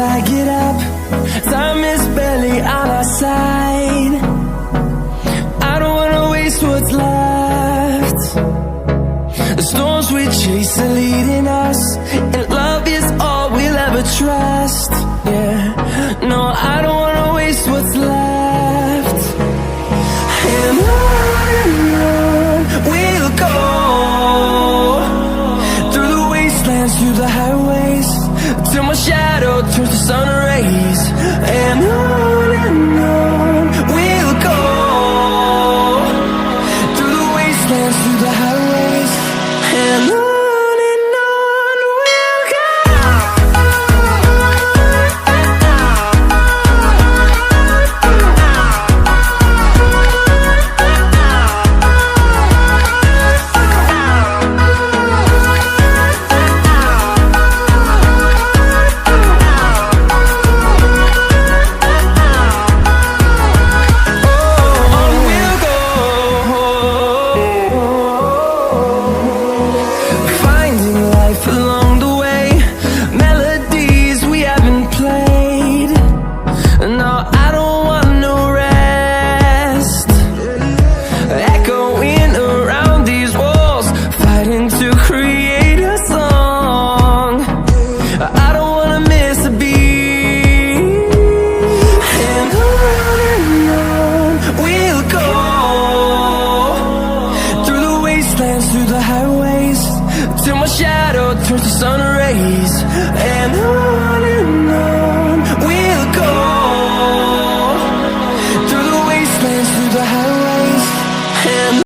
I get up. Time is barely on our side. I don't wanna waste what's left. The storms we chase are leading us, and love is all we'll ever trust. Yeah, no, I don't wanna waste what's left. And on we'll go, through the wastelands, through the highways, till my shadow turns to sun rays.